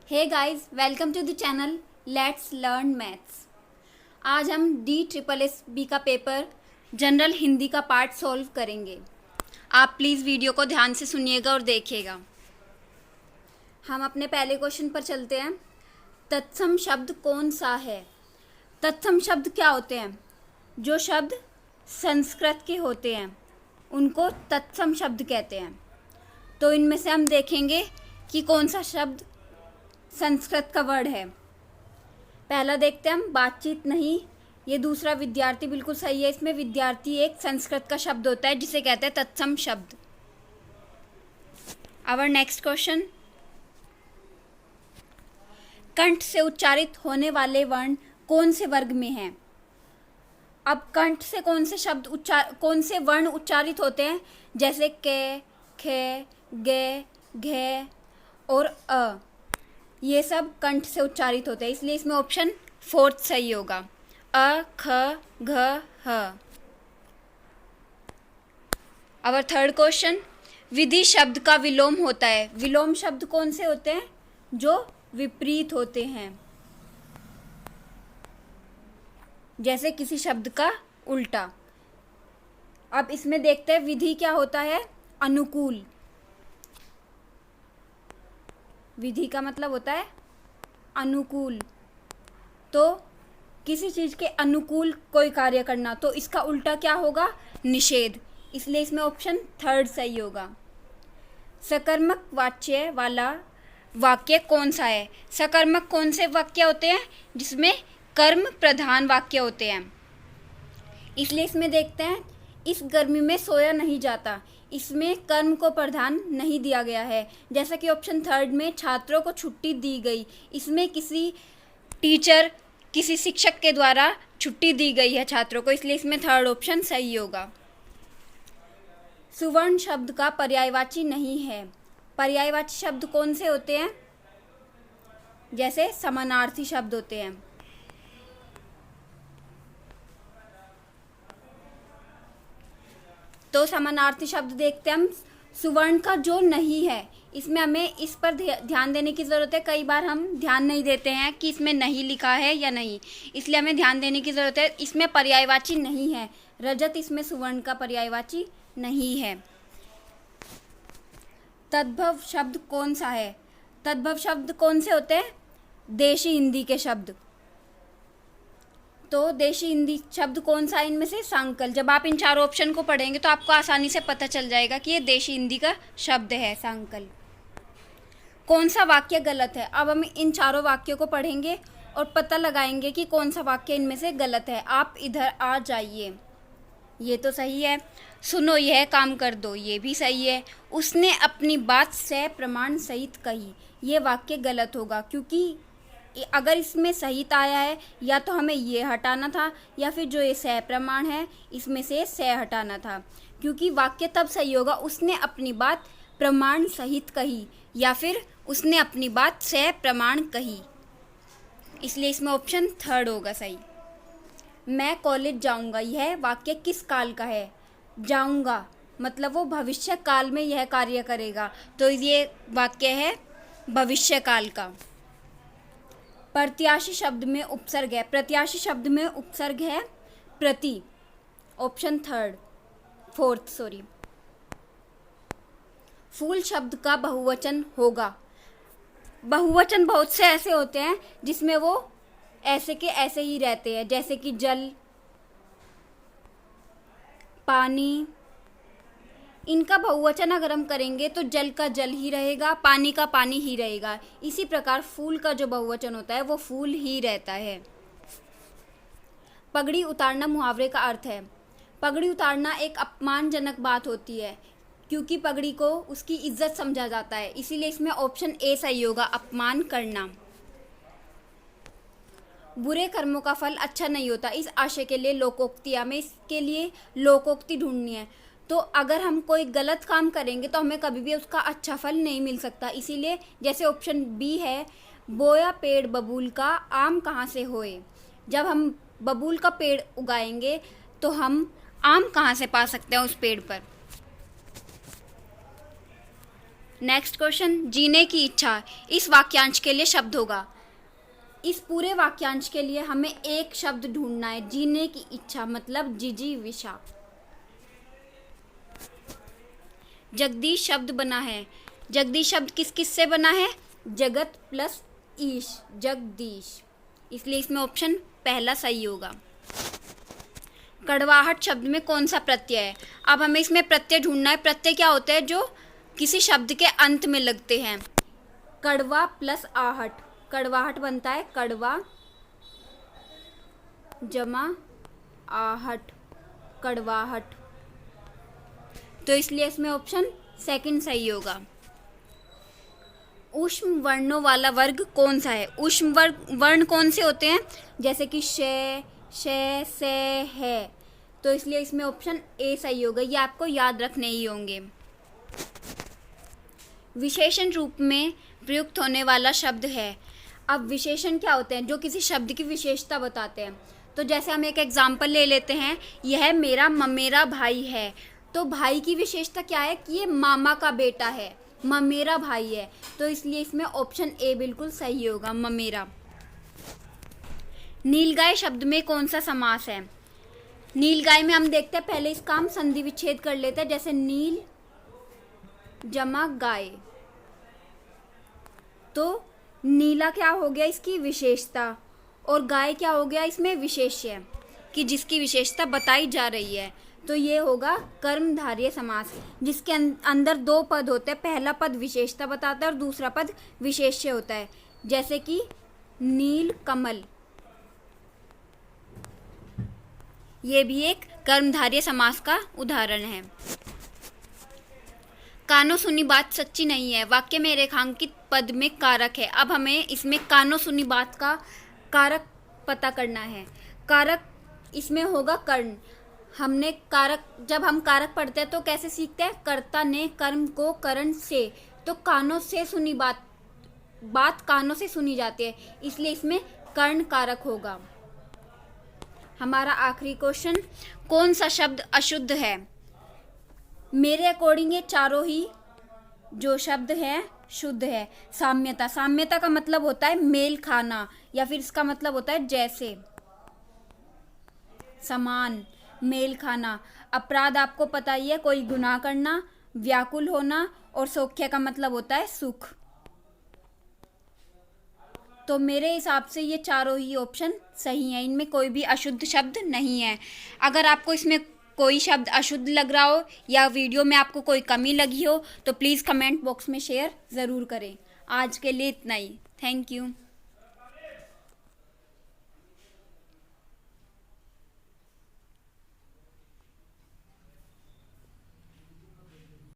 Hey guys, welcome to the channel let's learn maths. आज हम DSSS का paper general Hindi का पार्ट सॉल्व करेंगे। आप प्लीज़ वीडियो को ध्यान से सुनिएगा और देखिएगा। हम अपने पहले क्वेश्चन पर चलते हैं। तत्सम शब्द कौन सा है? तत्सम शब्द क्या होते हैं? जो शब्द संस्कृत के होते हैं उनको तत्सम शब्द कहते हैं। तो इनमें से हम देखेंगे कि कौन सा शब्द संस्कृत का वर्ड है। पहला देखते हैं हम, बातचीत नहीं। ये दूसरा विद्यार्थी बिल्कुल सही है। इसमें विद्यार्थी एक संस्कृत का शब्द होता है जिसे कहते हैं तत्सम शब्द। आवर नेक्स्ट क्वेश्चन, कंठ से उच्चारित होने वाले वर्ण कौन से वर्ग में हैं? अब कंठ से कौन से वर्ण उच्चारित होते हैं? जैसे के, खे, गे, घे और अ, ये सब कंठ से उच्चारित होते हैं, इसलिए इसमें ऑप्शन 4 सही होगा। अ, ख, घ, ह। अवर थर्ड क्वेश्चन, विधि शब्द का विलोम होता है। विलोम शब्द कौन से होते हैं? जो विपरीत होते हैं, जैसे किसी शब्द का उल्टा। अब इसमें देखते हैं विधि क्या होता है। अनुकूल। विधि का मतलब होता है अनुकूल। तो किसी चीज़ के अनुकूल कोई कार्य करना, तो इसका उल्टा क्या होगा? निषेध। इसलिए इसमें ऑप्शन 3 सही होगा। सकर्मक वाच्य वाला वाक्य कौन सा है? सकर्मक कौन से वाक्य होते हैं? जिसमें कर्म प्रधान वाक्य होते हैं। इसलिए इसमें देखते हैं, इस गर्मी में सोया नहीं जाता। इसमें कर्म को प्रधान नहीं दिया गया है। जैसा कि ऑप्शन 3 में छात्रों को छुट्टी दी गई, इसमें किसी टीचर, किसी शिक्षक के द्वारा छुट्टी दी गई है छात्रों को, इसलिए इसमें 3rd ऑप्शन सही होगा। सुवर्ण शब्द का पर्यायवाची नहीं है। पर्यायवाची शब्द कौन से होते हैं? जैसे समानार्थी शब्द होते हैं। तो समानार्थी शब्द देखते हैं हम। सुवर्ण का जो नहीं है, इसमें हमें इस पर ध्यान देने की ज़रूरत है। कई बार हम ध्यान नहीं देते हैं कि इसमें नहीं लिखा है या नहीं, इसलिए हमें ध्यान देने की ज़रूरत है। इसमें पर्यायवाची नहीं है। रजत इसमें सुवर्ण का पर्यायवाची नहीं है। तद्भव शब्द कौन सा है? तद्भव शब्द कौन से होते हैं? देशी हिंदी के शब्द। तो देशी हिंदी शब्द कौन सा है इनमें से? सांकल। जब आप इन चारों ऑप्शन को पढ़ेंगे तो आपको आसानी से पता चल जाएगा कि ये देशी हिंदी का शब्द है, सांकल। कौन सा वाक्य गलत है? अब हम इन चारों वाक्यों को पढ़ेंगे और पता लगाएंगे कि कौन सा वाक्य इनमें से गलत है। आप इधर आ जाइए। ये तो सही है। सुनो, यह काम कर दो, ये भी सही है। उसने अपनी बात से प्रमाण सहित कही, ये वाक्य गलत होगा, क्योंकि अगर इसमें सहित आया है या तो हमें ये हटाना था, या फिर जो ये सह प्रमाण है इसमें से सह हटाना था। क्योंकि वाक्य तब सही होगा, उसने अपनी बात प्रमाण सहित कही या फिर उसने अपनी बात सह प्रमाण कही। इसलिए इसमें ऑप्शन 3 होगा सही। मैं कॉलेज जाऊंगा, यह वाक्य किस काल का है? जाऊंगा मतलब वो भविष्य काल में यह कार्य करेगा, तो ये वाक्य है भविष्य काल का। प्रत्याशी शब्द में उपसर्ग है। प्रत्याशी शब्द में उपसर्ग है प्रति। ऑप्शन 4। फूल शब्द का बहुवचन होगा। बहुवचन बहुत से ऐसे होते हैं जिसमें वो ऐसे के ऐसे ही रहते हैं, जैसे कि जल, पानी। इनका बहुवचन अगर हम करेंगे तो जल का जल ही रहेगा, पानी का पानी ही रहेगा। इसी प्रकार फूल का जो बहुवचन होता है वो फूल ही रहता है। पगड़ी उतारना मुहावरे का अर्थ है। पगड़ी उतारना एक अपमानजनक बात होती है, क्योंकि पगड़ी को उसकी इज्जत समझा जाता है, इसीलिए इसमें ऑप्शन ए सही होगा, अपमान करना। बुरे कर्मों का फल अच्छा नहीं होता, इस आशय के लिए लोकोक्ति, हमें इसके लिए लोकोक्ति ढूंढनी है। तो अगर हम कोई गलत काम करेंगे तो हमें कभी भी उसका अच्छा फल नहीं मिल सकता। इसीलिए जैसे ऑप्शन बी है, बोया पेड़ बबूल का आम कहाँ से होए। जब हम बबूल का पेड़ उगाएंगे तो हम आम कहाँ से पा सकते हैं उस पेड़ पर। नेक्स्ट क्वेश्चन, जीने की इच्छा इस वाक्यांश के लिए शब्द होगा। इस पूरे वाक्यांश के लिए हमें एक शब्द ढूंढना है। जीने की इच्छा मतलब जिजीविषा। जगदीश शब्द बना है। जगदीश शब्द किस किस से बना है? जगत प्लस ईश, जगदीश, इसलिए इसमें ऑप्शन पहला सही होगा। कड़वाहट शब्द में कौन सा प्रत्यय है? अब हमें इसमें प्रत्यय ढूंढना है। प्रत्यय क्या होते हैं? जो किसी शब्द के अंत में लगते हैं। कड़वा प्लस आहट, कड़वाहट बनता है कड़वा जमा आहट, कड़वाहट, तो इसलिए इसमें ऑप्शन सेकंड सही होगा। ऊष्म वर्णों वाला वर्ग कौन सा है? ऊष्म वर्ण कौन से होते हैं? जैसे कि शे, शे, से, है, तो इसलिए इसमें ऑप्शन ए सही होगा। ये आपको याद रखने ही होंगे। विशेषण रूप में प्रयुक्त होने वाला शब्द है। अब विशेषण क्या होते हैं? जो किसी शब्द की विशेषता बताते हैं। तो जैसे हम एक एग्जाम्पल ले लेते हैं, यह मेरा ममेरा भाई है, तो भाई की विशेषता क्या है? कि ये मामा का बेटा है, ममेरा भाई है, तो इसलिए इसमें ऑप्शन ए बिल्कुल सही होगा, ममेरा। नीलगाय शब्द में कौन सा समास है? नीलगाय में हम देखते हैं, पहले इसका हम संधि विच्छेद कर लेते हैं, जैसे नील जमा गाय, तो नीला क्या हो गया? इसकी विशेषता, और गाय क्या हो गया? इसमें विशेष्य, कि जिसकी विशेषता बताई जा रही है, तो ये होगा कर्मधारय समास, जिसके अंदर दो पद होते हैं। पहला पद विशेषता बताता है और दूसरा पद विशेष्य होता है, जैसे कि नील कमल, ये भी एक कर्मधारय समास का उदाहरण है। कानो सुनी बात सच्ची नहीं है। वाक्य में रेखांकित पद में कारक है। अब हमें इसमें कानो सुनी बात का कारक पता करना है। कारक इसमें होगा कर्ण। हमने कारक, जब हम कारक पढ़ते हैं तो कैसे सीखते हैं? कर्ता ने कर्म को करण से, तो कानों से सुनी बात कानों से सुनी जाती है, इसलिए इसमें कर्ण कारक होगा। हमारा आखिरी क्वेश्चन, कौन सा शब्द अशुद्ध है? मेरे अकॉर्डिंग ये चारों ही जो शब्द है शुद्ध है। साम्यता, साम्यता का मतलब होता है मेल खाना, या फिर इसका मतलब होता है जैसे, समान, मेल खाना। अपराध आपको पता ही है, कोई गुनाह करना, व्याकुल होना, और सौख्य का मतलब होता है सुख। तो मेरे हिसाब से ये चारों ही ऑप्शन सही हैं, इनमें कोई भी अशुद्ध शब्द नहीं है। अगर आपको इसमें कोई शब्द अशुद्ध लग रहा हो या वीडियो में आपको कोई कमी लगी हो तो प्लीज़ कमेंट बॉक्स में शेयर ज़रूर करें। आज के लिए इतना ही। Thank you.